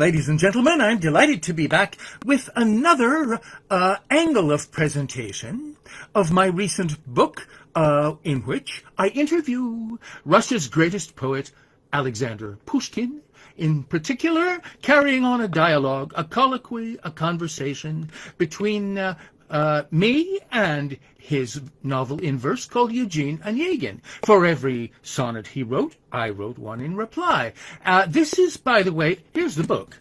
Ladies and gentlemen, I'm delighted to be back with another angle of presentation of my recent book, in which I interview Russia's greatest poet, Alexander Pushkin, in particular carrying on a dialogue, a colloquy, a conversation between me and his novel in verse called Eugene Onegin. For every sonnet he wrote, I wrote one in reply. This is, by the way, here's the book.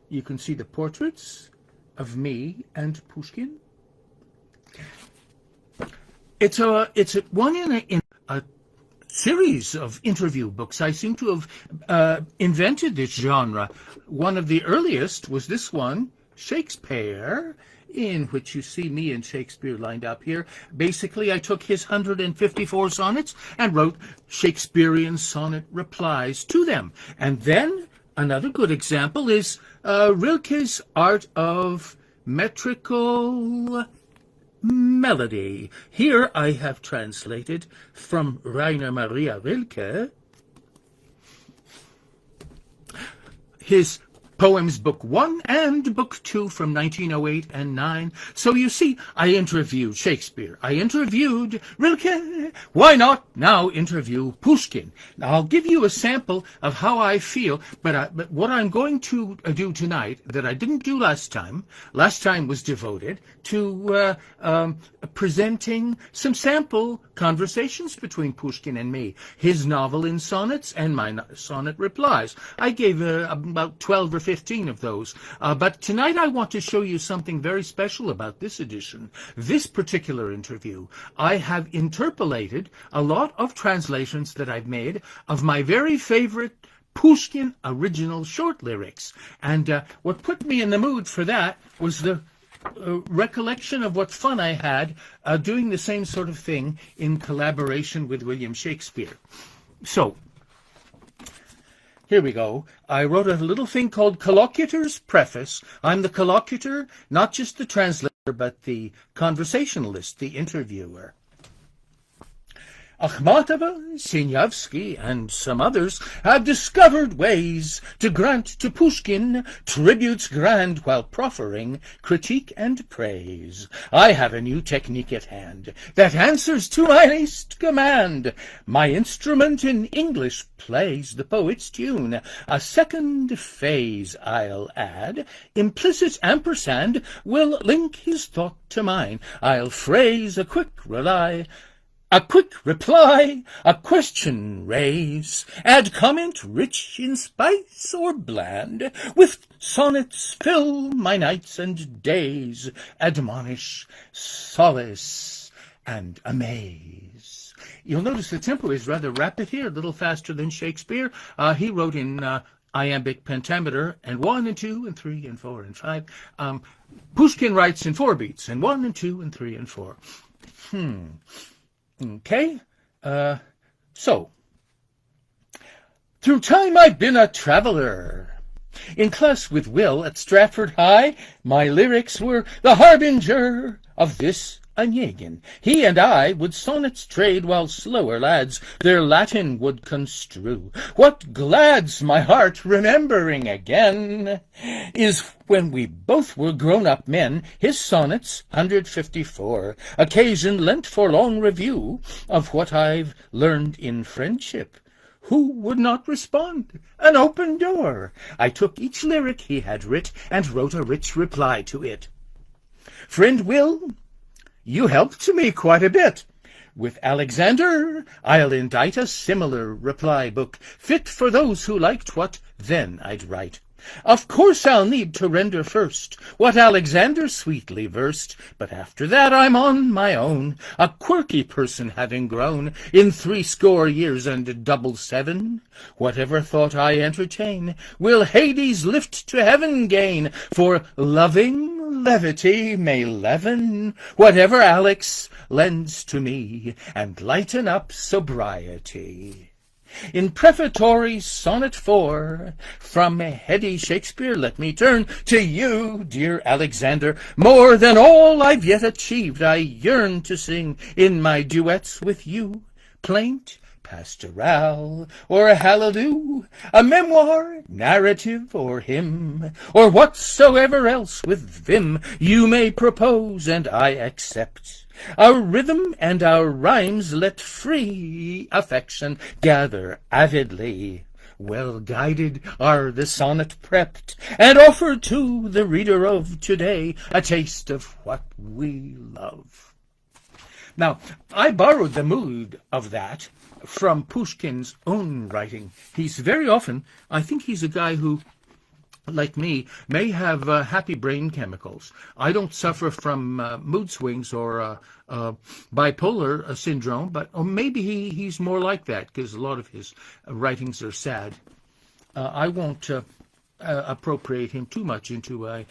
You can see the portraits of me and Pushkin. It's one in a series of interview books. I seem to have invented this genre. One of the earliest was this one, Shakespeare, in which you see me and Shakespeare lined up here. Basically, I took his 154 sonnets and wrote Shakespearean sonnet replies to them. And then another good example is Rilke's Art of Metrical Melody. Here I have translated from Rainer Maria Rilke his poems book 1 and book 2 from 1908 and 9. So you see, I interviewed Shakespeare. I interviewed Rilke. Why not now interview Pushkin? Now, I'll give you a sample of how I feel, but what I'm going to do tonight that I didn't do last time was devoted to presenting some sample conversations between Pushkin and me, his novel in sonnets and my sonnet replies. I gave about 12 or 15 of those. But tonight I want to show you something very special about this edition. This particular interview, I have interpolated a lot of translations that I've made of my very favorite Pushkin original short lyrics. And what put me in the mood for that was the recollection of what fun I had doing the same sort of thing in collaboration with William Shakespeare. So, here we go. I wrote a little thing called Collocutor's Preface. I'm the collocutor, not just the translator, but the conversationalist, the interviewer. Akhmatova, Sinyavsky, and some others have discovered ways to grant to Pushkin tributes grand while proffering critique and praise. I have a new technique at hand that answers to my least command. My instrument in English plays the poet's tune. A second phase I'll add. Implicit ampersand will link his thought to mine. I'll phrase a quick reply, a question raise, add comment rich in spice or bland, with sonnets fill my nights and days, admonish, solace, and amaze. You'll notice the tempo is rather rapid here, a little faster than Shakespeare. He wrote in iambic pentameter, and 1 and 2 and 3 and 4 and 5. Pushkin writes in 4 beats, and 1 and 2 and 3 and 4. Okay, so, through time I've been a traveler. In class with Will at Stratford High, my lyrics were the harbinger of this Onegin. He and I would sonnets trade, while slower lads their Latin would construe. What glads my heart, remembering again, is when we both were grown-up men, his sonnets, 154, occasion lent for long review of what I've learned in friendship. Who would not respond? An open door. I took each lyric he had writ, and wrote a rich reply to it. Friend Will, you helped me quite a bit. With Alexander, I'll indite a similar reply book, fit for those who liked what then I'd write. Of course I'll need to render first what Alexander sweetly versed, but after that I'm on my own, a quirky person having grown in 70 years and double 7. Whatever thought I entertain will Hades lift to heaven gain, for loving levity may leaven whatever Alex lends to me, and lighten up sobriety. In prefatory sonnet 4, from heady Shakespeare, let me turn to you, dear Alexander. More than all I've yet achieved, I yearn to sing in my duets with you. Plaint, pastoral or a hallelujah, a memoir, narrative, or hymn, or whatsoever else with vim you may propose, and I accept. Our rhythm and our rhymes let free affection gather avidly. Well guided are the sonnet prepped, and offered to the reader of today a taste of what we love. Now, I borrowed the mood of that from Pushkin's own writing. He's very often, I think he's a guy who, like me, may have happy brain chemicals. I don't suffer from mood swings or bipolar syndrome, but maybe he's more like that, because a lot of his writings are sad. I won't appropriate him too much into a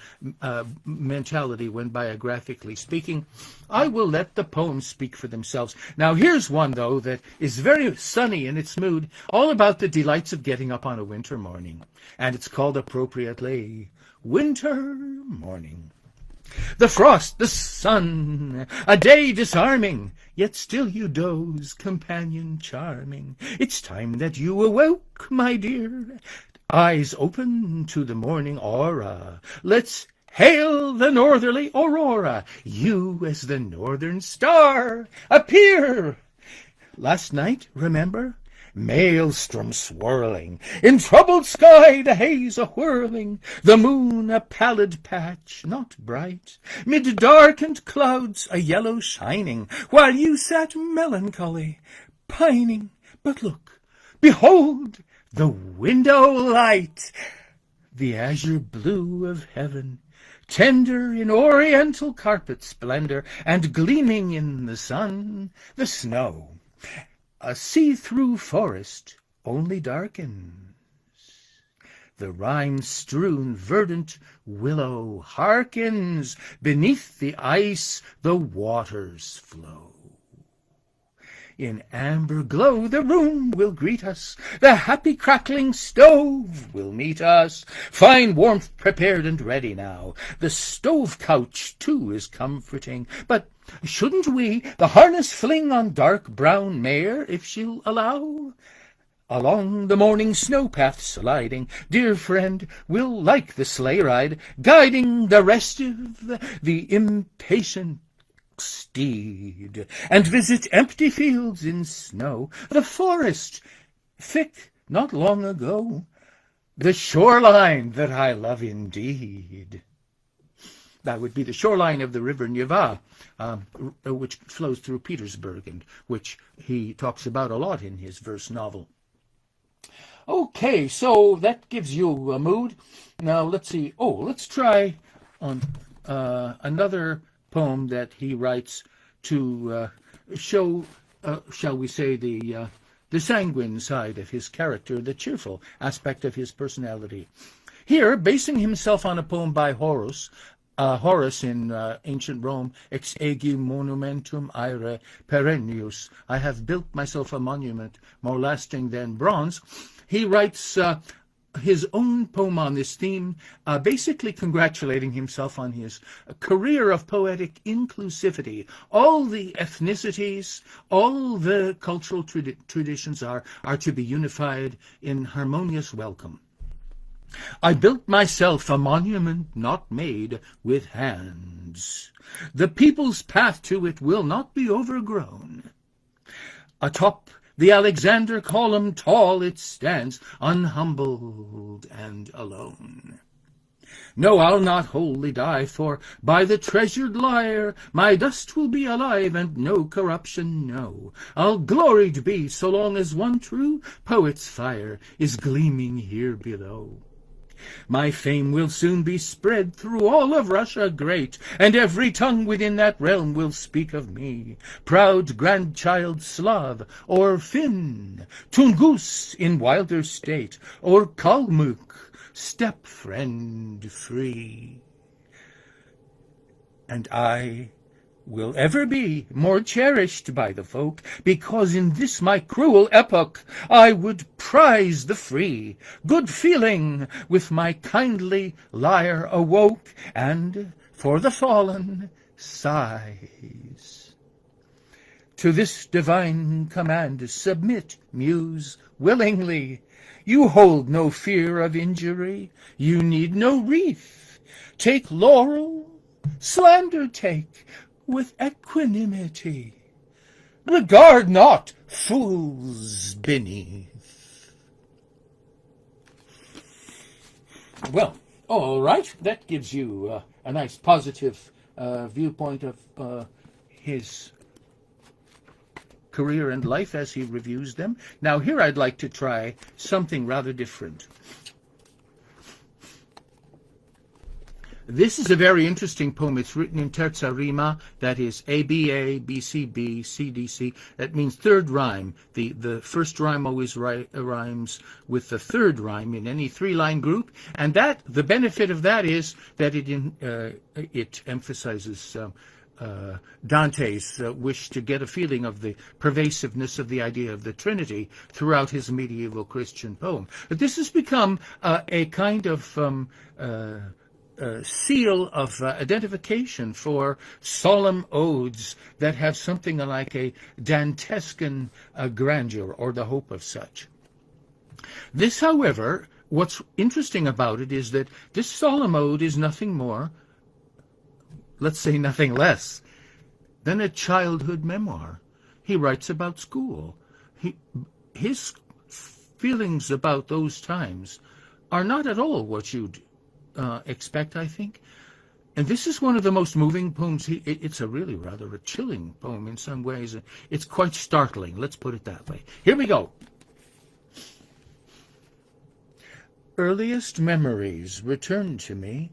mentality when biographically speaking. I will let the poems speak for themselves. Now here's one, though, that is very sunny in its mood, all about the delights of getting up on a winter morning. And it's called appropriately, Winter Morning. The frost, the sun, a day disarming, yet still you doze, companion charming. It's time that you awoke, my dear, eyes open to the morning aura. Let's hail the northerly aurora. You as the northern star appear. Last night, remember? Maelstrom swirling, in troubled sky the haze a-whirling, the moon a pallid patch, not bright, mid darkened clouds a yellow shining, while you sat melancholy, pining. But look, behold, the window light, the azure blue of heaven, tender in oriental carpet splendor, and gleaming in the sun, the snow. A see-through forest only darkens. The rime-strewn verdant willow hearkens. Beneath the ice the waters flow. In amber glow the room will greet us. The happy crackling stove will meet us. Fine warmth prepared and ready now. The stove couch, too, is comforting. But shouldn't we the harness fling on dark brown mare, if she'll allow? Along the morning snow path sliding, dear friend, we'll like the sleigh ride, guiding the restive, the impatient steed, and visit empty fields in snow, the forest, thick not long ago, the shoreline that I love indeed. That would be the shoreline of the river Neva, which flows through Petersburg, and which he talks about a lot in his verse novel. Okay, so that gives you a mood. Now let's see. Oh, let's try on another poem that he writes to show, shall we say, the sanguine side of his character, the cheerful aspect of his personality. Here, basing himself on a poem by Horace in ancient Rome, ex egi monumentum aere perennius, I have built myself a monument more lasting than bronze. He writes his own poem on this theme, basically congratulating himself on his career of poetic inclusivity. All the ethnicities, all the cultural traditions are to be unified in harmonious welcome. I built myself a monument not made with hands. The people's path to it will not be overgrown. Atop the Alexander column tall it stands, unhumbled and alone. No, I'll not wholly die, for by the treasured lyre my dust will be alive, and no corruption, no. I'll gloried be so long as one true poet's fire is gleaming here below. My fame will soon be spread through all of Russia great, and every tongue within that realm will speak of me, proud grandchild Slav, or Finn, Tungus in wilder state, or Kalmuk, step-friend free. And I will ever be more cherished by the folk, because in this my cruel epoch I would prize the free. Good feeling with my kindly lyre awoke, and for the fallen sighs. To this divine command submit, muse, willingly. You hold no fear of injury, you need no wreath. Take laurel, slander take, with equanimity. Regard not fools beneath. Well, all right, that gives you a nice positive viewpoint of his career and life as he reviews them. Now here I'd like to try something rather different. This is a very interesting poem. It's written in tertsarima, that is ABA, BCB, CDC. That means third rhyme. The first rhyme always rhymes with the third rhyme in any three-line group, and that the benefit of that is that it emphasizes Dante's wish to get a feeling of the pervasiveness of the idea of the Trinity throughout his medieval Christian poem. But this has become a kind of seal of identification for solemn odes that have something like a Dantescan grandeur or the hope of such. This, however, what's interesting about it is that this solemn ode is nothing more, let's say nothing less, than a childhood memoir. He writes about school. His feelings about those times are not at all what you'd expect, I think. And this is one of the most moving poems. It's a really rather a chilling poem in some ways. It's quite startling, let's put it that way. Here we go. Earliest memories return to me.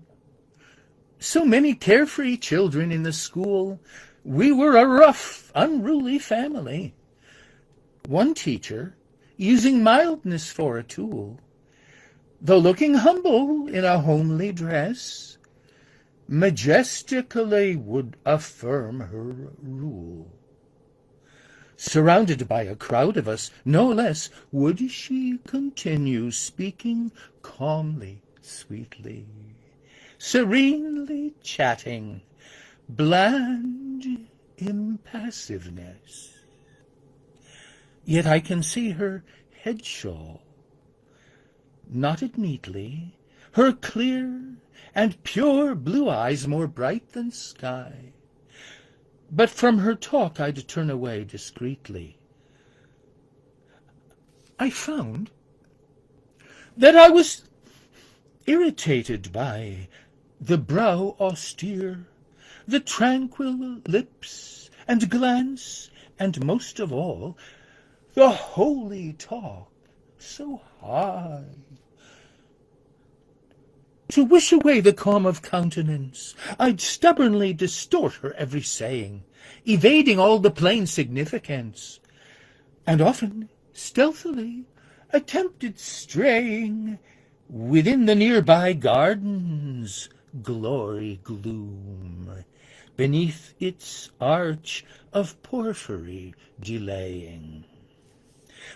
So many carefree children in the school. We were a rough, unruly family. One teacher, using mildness for a tool, though looking humble in a homely dress, majestically would affirm her rule. Surrounded by a crowd of us, no less, would she continue speaking calmly, sweetly, serenely chatting, bland impassiveness. Yet I can see her head shawl, knotted neatly, her clear and pure blue eyes more bright than sky. But from her talk I'd turn away discreetly. I found that I was irritated by the brow austere, the tranquil lips and glance, and most of all, the holy talk so high. To wish away the calm of countenance, I'd stubbornly distort her every saying, evading all the plain significance, and often, stealthily, attempted straying within the nearby garden's glory gloom, beneath its arch of porphyry delaying.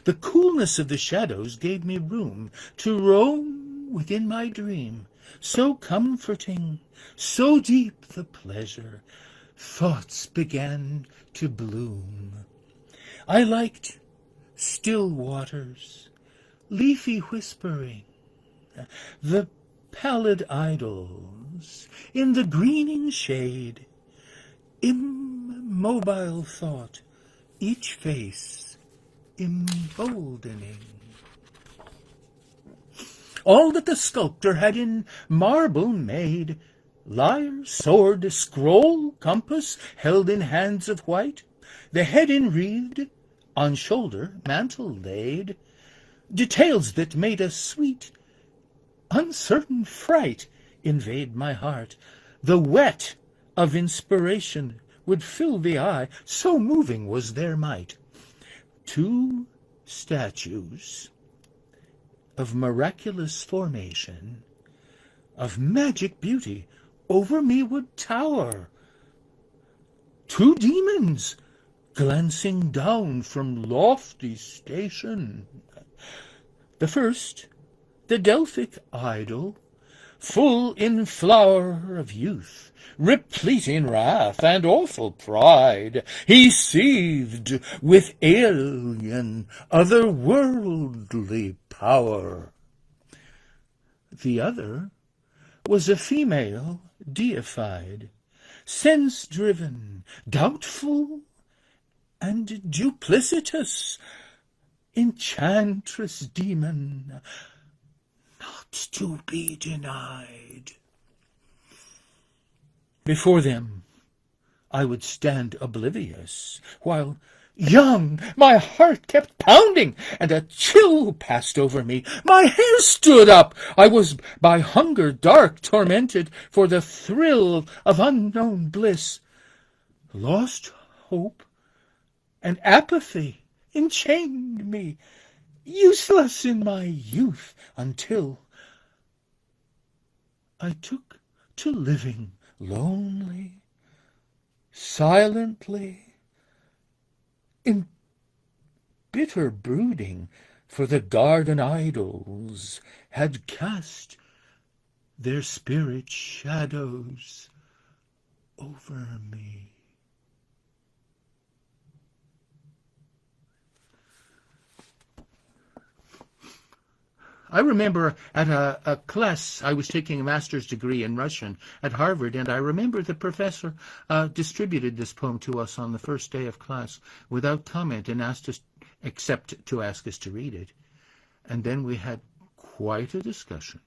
The coolness of the shadows gave me room to roam within my dream, so comforting, so deep the pleasure, thoughts began to bloom. I liked still waters, leafy whispering, the pallid idols in the greening shade, immobile thought, each face emboldening. All that the sculptor had in marble made, lyre, sword, scroll, compass, held in hands of white, the head enwreathed, on shoulder mantle laid, details that made a sweet, uncertain fright invade my heart. The wet of inspiration would fill the eye, so moving was their might. 2 statues of miraculous formation, of magic beauty, over me would tower. 2 demons glancing down from lofty station. The first, the Delphic idol, full in flower of youth, replete in wrath and awful pride, he seethed with alien, otherworldly power. The other was a female deified, sense-driven, doubtful, and duplicitous, enchantress demon, not to be denied. Before them I would stand oblivious, while young my heart kept pounding, and a chill passed over me. My hair stood up. I was by hunger dark tormented, for the thrill of unknown bliss. Lost hope and apathy enchained me, useless in my youth, until I took to living lonely, silently, in bitter brooding, for the garden idols had cast their spirit shadows over me. I remember at a class, I was taking a master's degree in Russian at Harvard, and I remember the professor distributed this poem to us on the first day of class without comment and asked us, except to ask us to read it. And then we had quite a discussion.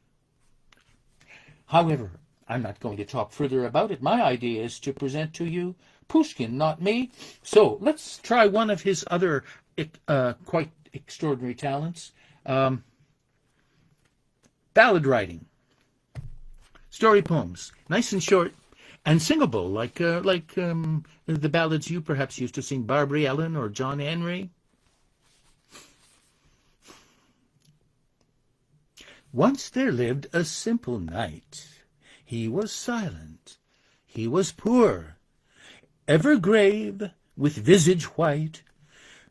However, I'm not going to talk further about it. My idea is to present to you Pushkin, not me. So let's try one of his other quite extraordinary talents. Ballad writing, story poems, nice and short, and singable, like the ballads you perhaps used to sing, Barbary Ellen or John Henry. Once there lived a simple knight. He was silent, he was poor, ever grave, with visage white,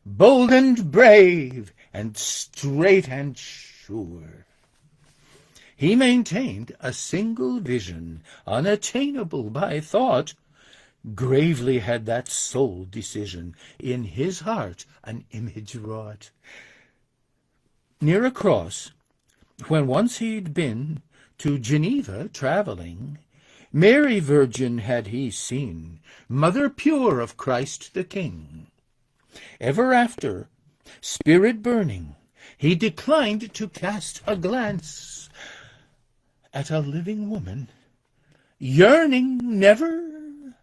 bold and brave, and straight and sure. He maintained a single vision, unattainable by thought. Gravely had that sole decision in his heart an image wrought. Near a cross, when once he'd been to Geneva travelling, Mary Virgin had he seen, mother pure of Christ the King. Ever after, spirit burning, he declined to cast a glance at a living woman. Yearning never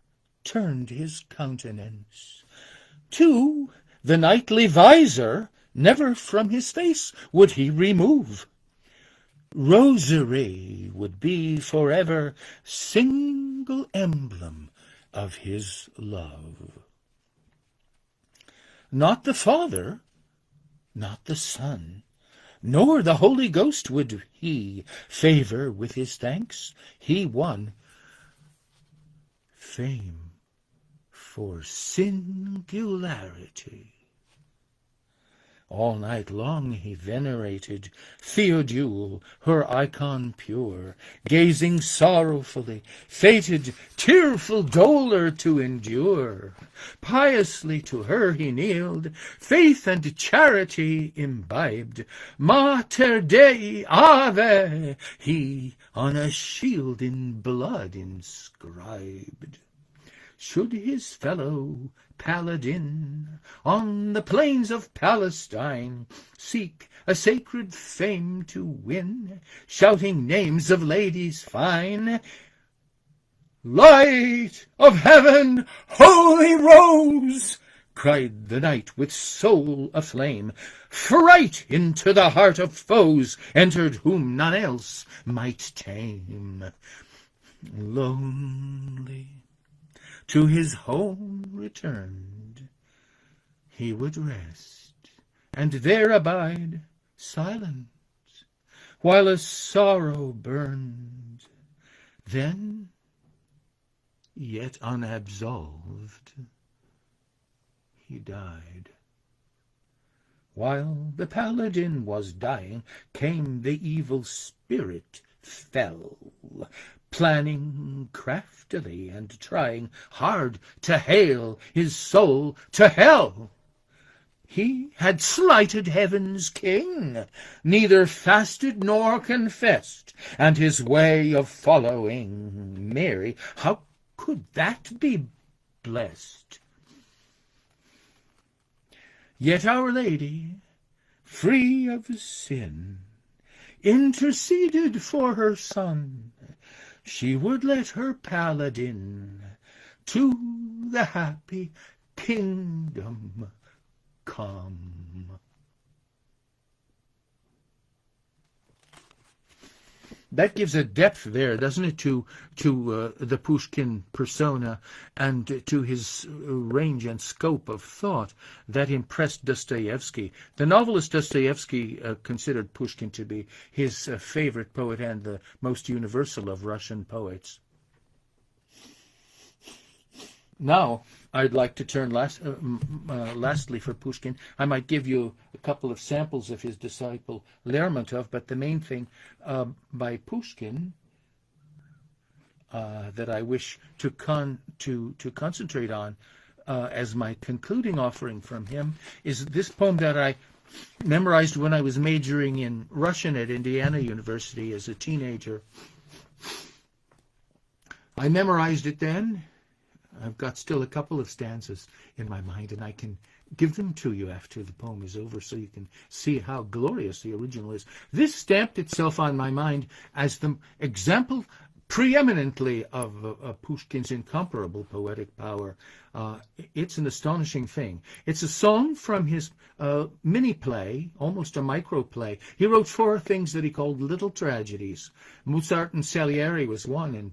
turned his countenance. To the knightly visor never from his face would he remove. Rosary would be forever single emblem of his love. Not the Father, not the Son, nor the Holy Ghost would he favor with his thanks. He won fame for singularity. All night long he venerated Theodule, her icon pure, gazing sorrowfully, fated tearful dolour to endure. Piously to her he kneeled, faith and charity imbibed, Mater Dei Ave he on a shield in blood inscribed. Should his fellow paladin on the plains of Palestine seek a sacred fame to win, shouting names of ladies fine, Light of heaven, holy rose, cried the knight with soul aflame, fright into the heart of foes entered whom none else might tame. Lonely to his home returned, he would rest, and there abide silent, while a sorrow burned. Then, yet unabsolved, he died. While the paladin was dying, came the evil spirit fell, planning craftily and trying hard to hale his soul to hell. He had slighted heaven's king, neither fasted nor confessed, and his way of following Mary, how could that be blessed? Yet Our Lady, free of sin, interceded for her son. She would let her paladin to the happy kingdom come. That gives a depth there, doesn't it, to the Pushkin persona and to his range and scope of thought that impressed Dostoevsky. The novelist Dostoevsky considered Pushkin to be his favorite poet and the most universal of Russian poets. Now, I'd like to turn lastly for Pushkin. I might give you a couple of samples of his disciple Lermontov, but the main thing by Pushkin that I wish to concentrate on as my concluding offering from him is this poem that I memorized when I was majoring in Russian at Indiana University as a teenager. I memorized it then. I've got still a couple of stanzas in my mind, and I can give them to you after the poem is over so you can see how glorious the original is. This stamped itself on my mind as the example preeminently of Pushkin's incomparable poetic power. It's an astonishing thing. It's a song from his mini play, almost a micro play. He wrote 4 things that he called little tragedies. Mozart and Salieri was one, and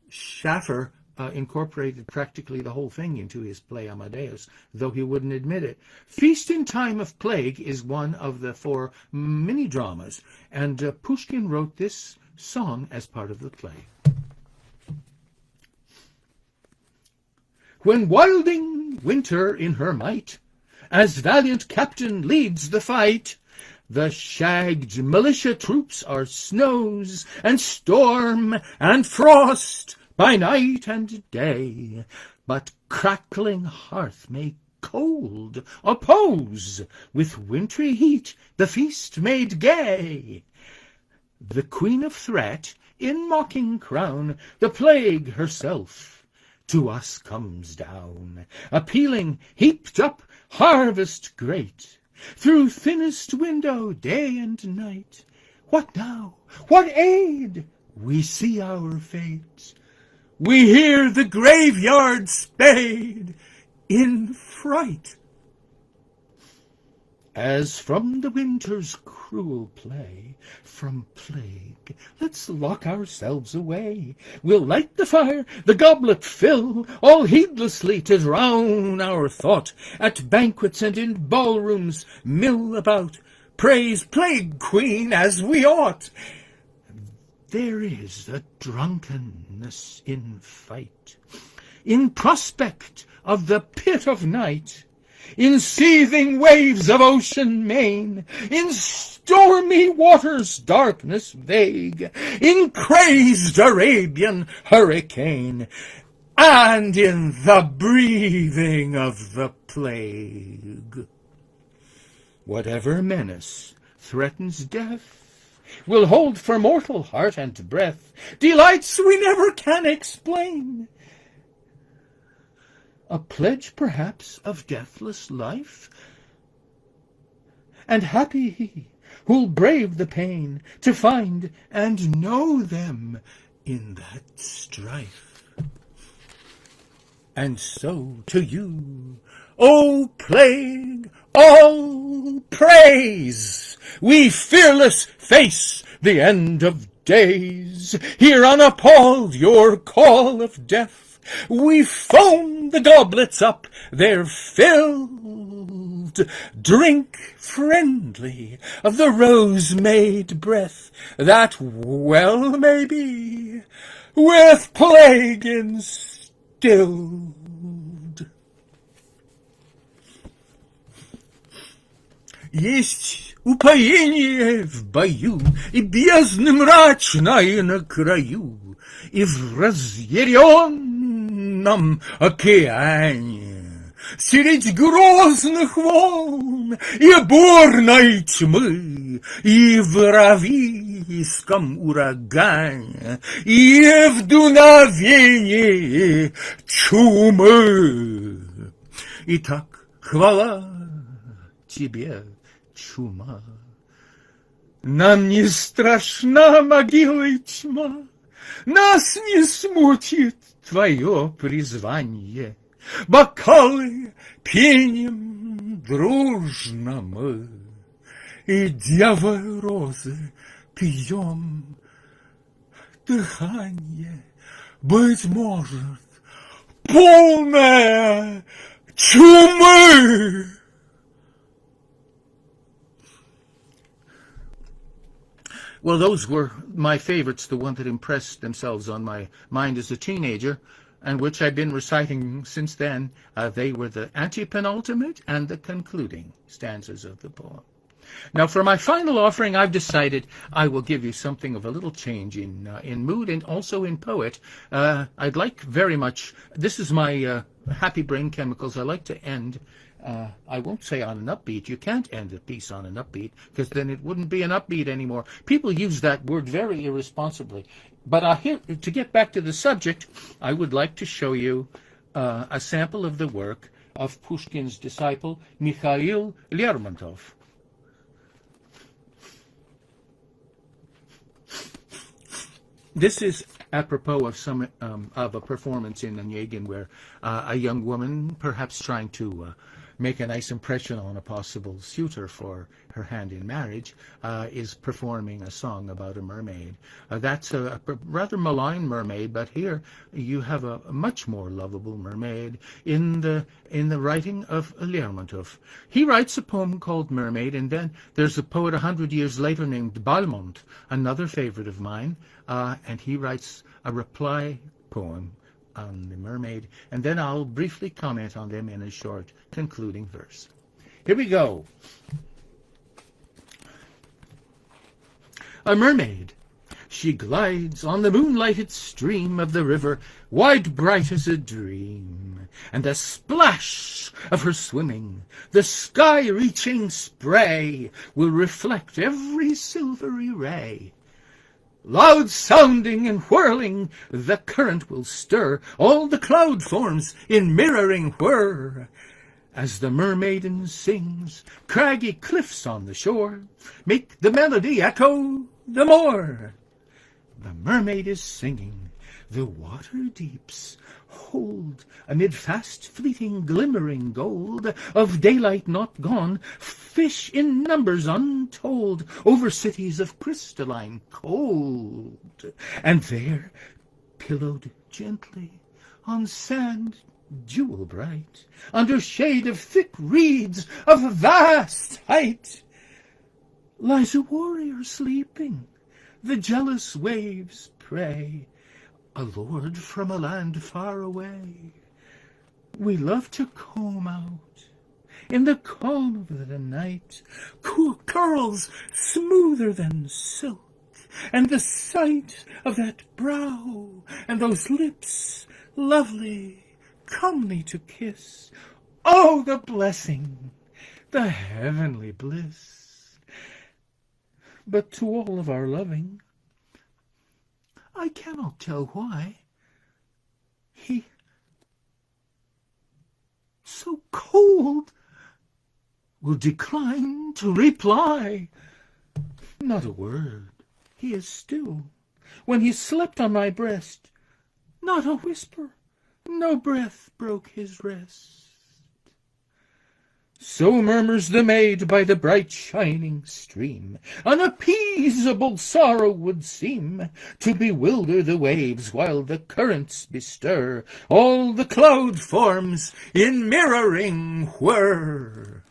Schaffer incorporated practically the whole thing into his play Amadeus, though he wouldn't admit it. Feast in Time of Plague is one of the 4 mini-dramas, and Pushkin wrote this song as part of the play. When wilding winter in her might, as valiant captain leads the fight, the shagged militia troops are snows and storm and frost by night and day, but crackling hearth may cold oppose, with wintry heat the feast made gay. The Queen of Threat in mocking crown, the plague herself, to us comes down, appealing heaped up harvest great, through thinnest window day and night. What now? What aid? We see our fate. We hear the graveyard spade in fright. As from the winter's cruel play, from plague, let's lock ourselves away. We'll light the fire, the goblet fill, all heedlessly to drown our thought. At banquets and in ballrooms mill about, praise plague queen as we ought. There is a drunkenness in fight, in prospect of the pit of night, in seething waves of ocean main, in stormy waters darkness vague, in crazed Arabian hurricane, and in the breathing of the plague. Whatever menace threatens death will hold for mortal heart and breath delights we never can explain. A pledge, perhaps, of deathless life? And happy he who'll brave the pain to find and know them in that strife. And so to you, O plague, all praise! We fearless face the end of days. Hear unappalled your call of death. We foam the goblets up, they're filled. Drink friendly of the rose-made breath that well may be with plague instilled. Есть упоение в бою, и бездны мрачная на краю, и в разъяренном океане, средь грозных волн и бурной тьмы, и в равийском урагане, и в дуновении чумы. Итак, хвала тебе, чума. Нам не страшна могила и тьма, нас не смутит твое призвание. Бокалы пеним дружно мы, и девы розы пьем дыхание, быть может, полное чумы. Well, those were my favorites, the one that impressed themselves on my mind as a teenager, and which I've been reciting since then. They were the antepenultimate and the concluding stanzas of the poem. Now, for my final offering, I've decided I will give you something of a little change in mood and also in poet. I'd like very much, this is my happy brain chemicals, I like to end, I won't say on an upbeat. You can't end a piece on an upbeat, because then it wouldn't be an upbeat anymore. People use that word very irresponsibly. But to get back to the subject, I would like to show you a sample of the work of Pushkin's disciple, Mikhail Lermontov. This is apropos of a performance in Onegin where a young woman, perhaps trying to make a nice impression on a possible suitor for her hand in marriage, is performing a song about a mermaid. That's a rather malign mermaid, but here you have a much more lovable mermaid in the writing of Lermontov. He writes a poem called Mermaid, and then there's a poet 100 years later named Balmont, another favorite of mine, and he writes a reply poem on the mermaid, and then I'll briefly comment on them in a short concluding verse. Here we go. A mermaid. She glides on the moonlighted stream of the river, wide bright as a dream, and the splash of her swimming, the sky-reaching spray, will reflect every silvery ray. Loud sounding and whirling, the current will stir all the cloud forms in mirroring whir. As the mermaiden sings, craggy cliffs on the shore make the melody echo the more. The mermaid is singing, the water deeps hold, amid fast fleeting glimmering gold of daylight not gone, fish in numbers untold over cities of crystalline cold. And there, pillowed gently on sand jewel bright, under shade of thick reeds of vast height, lies a warrior sleeping. The jealous waves pray, a lord from a land far away. We love to comb out in the calm of the night cool curls smoother than silk, and the sight of that brow and those lips lovely, comely to kiss. Oh, the blessing, the heavenly bliss. But to all of our loving, I cannot tell why he, so cold, will decline to reply. Not a word, he is still. When he slept on my breast, not a whisper, no breath broke his rest. So murmurs the maid by the bright shining stream. Unappeasable sorrow would seem to bewilder the waves while the currents bestir all the cloud forms in mirroring whir.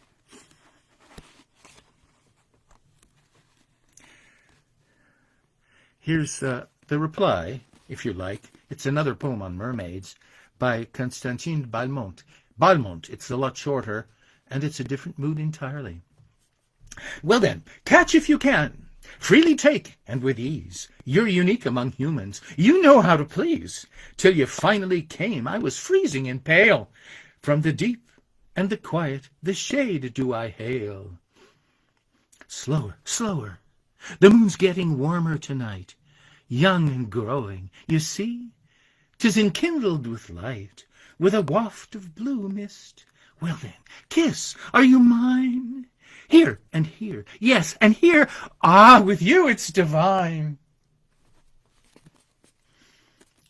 Here's the reply, if you like. It's another poem on mermaids by Constantin Balmont. Balmont, it's a lot shorter, and it's a different mood entirely. Well then, catch if you can. Freely take, and with ease. You're unique among humans. You know how to please. Till you finally came, I was freezing and pale. From the deep and the quiet, the shade do I hail. Slower, slower. The moon's getting warmer tonight. Young and growing, you see? 'Tis enkindled with light, with a waft of blue mist. Well then, kiss, are you mine? Here and here, yes, and here. Ah, with you it's divine.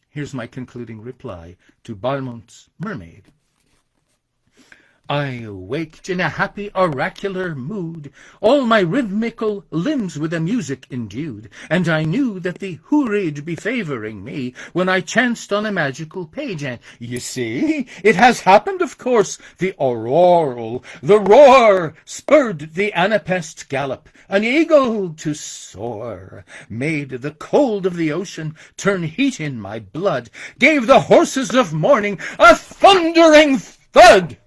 Here's my concluding reply to Balmont's Mermaid. I waked in a happy oracular mood, all my rhythmical limbs with a music endued, and I knew that the Hourid be favouring me when I chanced on a magical page, and you see, it has happened, of course, the auroral, the roar, spurred the anapest gallop, an eagle to soar, made the cold of the ocean turn heat in my blood, gave the horses of morning a thundering thud.